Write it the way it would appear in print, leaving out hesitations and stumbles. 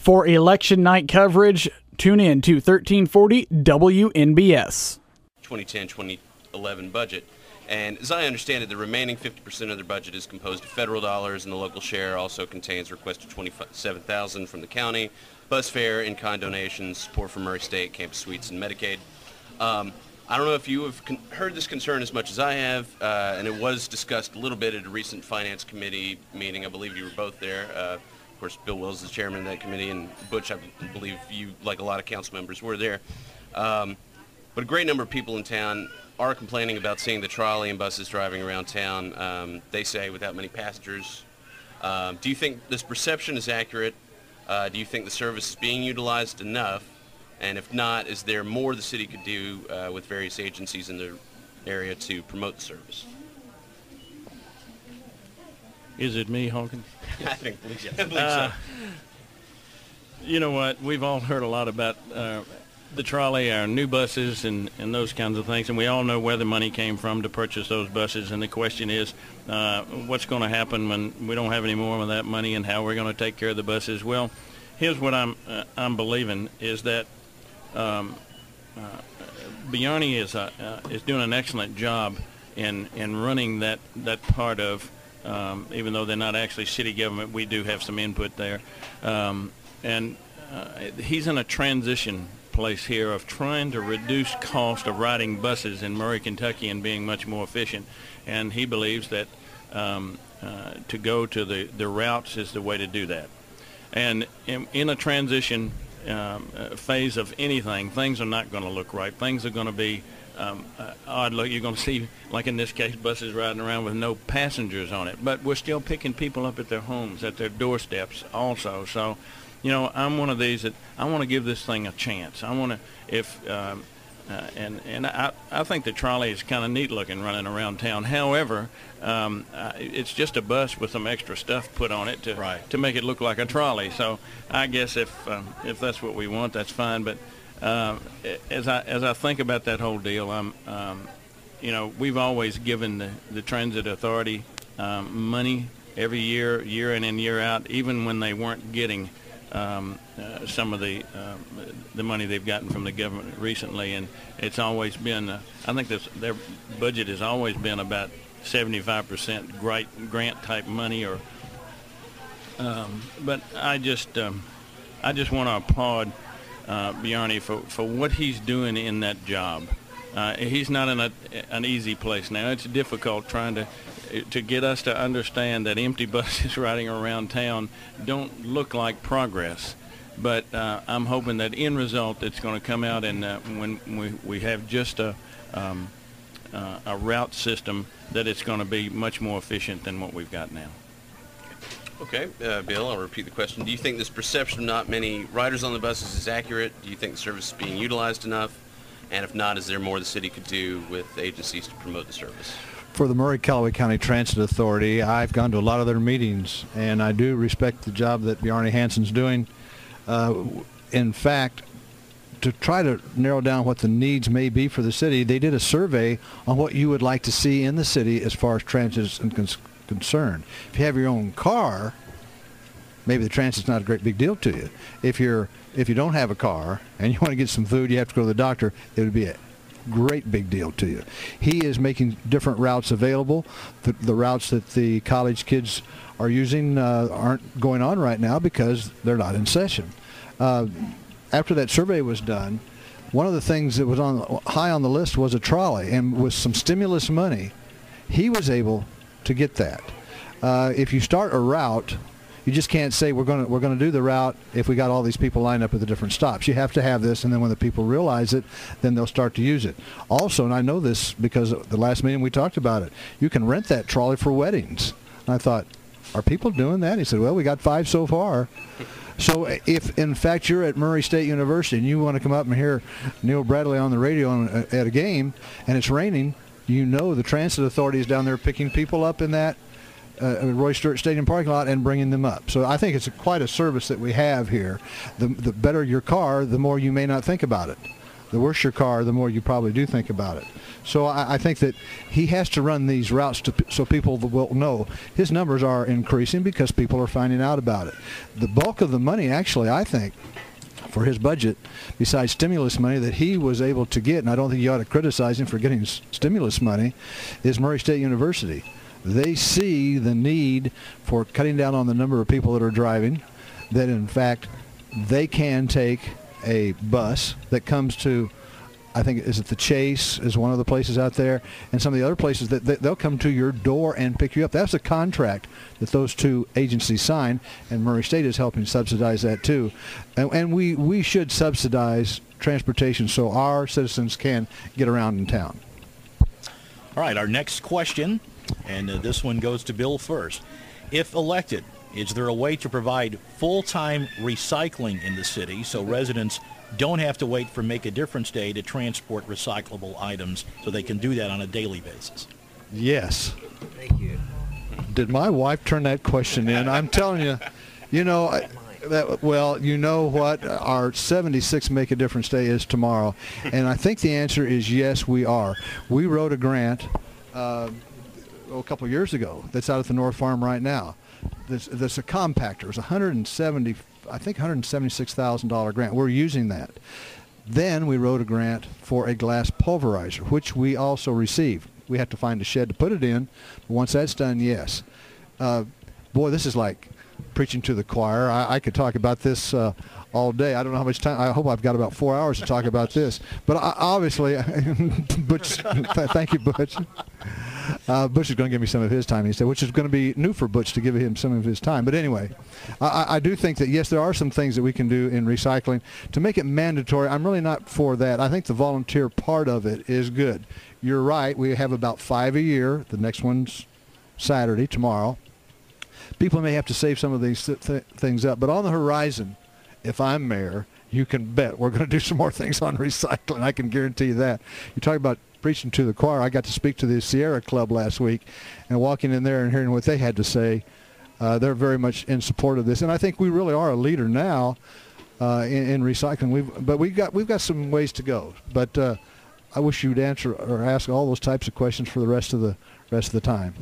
For election night coverage, tune in to 1340 WNBS. 2010-2011 budget. And as I understand it, the remaining 50% of their budget is composed of federal dollars, and the local share also contains requests of $27,000 from the county, bus fare, in-kind donations, support from Murray State, campus suites, and Medicaid. I don't know if you have heard this concern as much as I have, and it was discussed a little bit at a recent Finance Committee meeting. I believe you were both there. Of course, Bill Wills is the chairman of that committee, and Butch, I believe you, like a lot of council members, were there. But a great number of people in town are complaining about seeing the trolley and buses driving around town, they say, without many passengers. Do you think this perception is accurate? Do you think the service is being utilized enough? And if not, is there more the city could do with various agencies in the area to promote the service? Is it me, Hawkins? I believe so. You know what? We've all heard a lot about the trolley, our new buses, and those kinds of things, and we all know where the money came from to purchase those buses, and the question is what's going to happen when we don't have any more of that money, and how we're going to take care of the buses. Well, here's what I'm believing is that Bjarne is doing an excellent job in running that part of, even though they're not actually city government, we do have some input there, and he's in a transition place here of trying to reduce cost of riding buses in Murray, Kentucky, and being much more efficient. And he believes that to go to the routes is the way to do that. And in a transition phase of anything, things are not going to look right. Things are going to be odd. Look, you're going to see, like in this case, buses riding around with no passengers on it. But we're still picking people up at their homes, at their doorsteps also. So, you know, I'm one of these that I want to give this thing a chance. I want to, I think the trolley is kind of neat looking running around town. However, it's just a bus with some extra stuff put on it to make it look like a trolley. So I guess if that's what we want, that's fine. But as I think about that whole deal, you know, we've always given the Transit Authority money every year in and year out, even when they weren't getting some of the money they've gotten from the government recently, and it's always been I think their budget has always been about 75% grant type money, or but I just want to applaud Bjarne for what he's doing in that job. He's not in an easy place now. It's difficult trying to get us to understand that empty buses riding around town don't look like progress. But I'm hoping that in result it's going to come out, and when we have just a route system, that it's going to be much more efficient than what we've got now. Okay, Bill, I'll repeat the question. Do you think this perception of not many riders on the buses is accurate? Do you think the service is being utilized enough? And if not, is there more the city could do with agencies to promote the service? For the Murray-Callaway County Transit Authority, I've gone to a lot of their meetings, and I do respect the job that Bjarne Hansen's doing. In fact, to try to narrow down what the needs may be for the city, they did a survey on what you would like to see in the city as far as transit is concerned. If you have your own car, maybe the transit's not a great big deal to you. If you don't have a car and you want to get some food, you have to go to the doctor, it would be a great big deal to you. He is making different routes available. The routes that the college kids are using aren't going on right now because they're not in session. After that survey was done, one of the things that was high on the list was a trolley, and with some stimulus money, he was able to get that. If you start a route, you just can't say we're going to do the route if we got all these people lined up at the different stops. You have to have this, and then when the people realize it, then they'll start to use it. Also, and I know this because the last meeting we talked about it, you can rent that trolley for weddings. And I thought, are people doing that? He said, well, we got 5 so far. So if, in fact, you're at Murray State University and you want to come up and hear Neil Bradley on the radio at a game and it's raining, you know the Transit Authority is down there picking people up in that Roy Stewart Stadium parking lot and bringing them up. So I think it's quite a service that we have here. The better your car, the more you may not think about it. the worse your car, the more you probably do think about it. So I think that he has to run these routes so people will know. His numbers are increasing because people are finding out about it. The bulk of the money, actually, I think, for his budget, besides stimulus money that he was able to get, and I don't think you ought to criticize him for getting stimulus money, is Murray State University. They see the need for cutting down on the number of people that are driving, that in fact they can take a bus that comes to, I think, is it the Chase is one of the places out there, and some of the other places that they'll come to your door and pick you up. That's a contract that those two agencies sign, and Murray State is helping subsidize that too. And we should subsidize transportation so our citizens can get around in town. All right, our next question, and this one goes to Bill first. If elected, is there a way to provide full-time recycling in the city so residents don't have to wait for Make a Difference Day to transport recyclable items so they can do that on a daily basis? Yes. Thank you. Did my wife turn that question in? I'm telling you, you know, well, you know what? Our 76th Make a Difference Day is tomorrow, and I think the answer is yes, we are. We wrote a grant a couple of years ago that's out at the North Farm right now. That's a compactor. It was $176,000 grant. We're using that. Then we wrote a grant for a glass pulverizer, which we also received. We have to find a shed to put it in. But once that's done, yes. Boy, this is like preaching to the choir. I could talk about this all day. I don't know how much time. I hope I've got about 4 hours to talk about this. But obviously, Butch, thank you, Butch. Butch is going to give me some of his time, he said, which is going to be new for Butch to give him some of his time. But anyway, I do think that, yes, there are some things that we can do in recycling. To make it mandatory, I'm really not for that. I think the volunteer part of it is good. You're right. We have about 5 a year. The next one's Saturday, tomorrow. People may have to save some of these things up. But on the horizon, if I'm mayor, you can bet we're going to do some more things on recycling. I can guarantee you that. You talk about preaching to the choir. I got to speak to the Sierra Club last week, and walking in there and hearing what they had to say, they're very much in support of this. And I think we really are a leader now in recycling. But we've got some ways to go. But I wish you'd answer or ask all those types of questions for the rest of the time.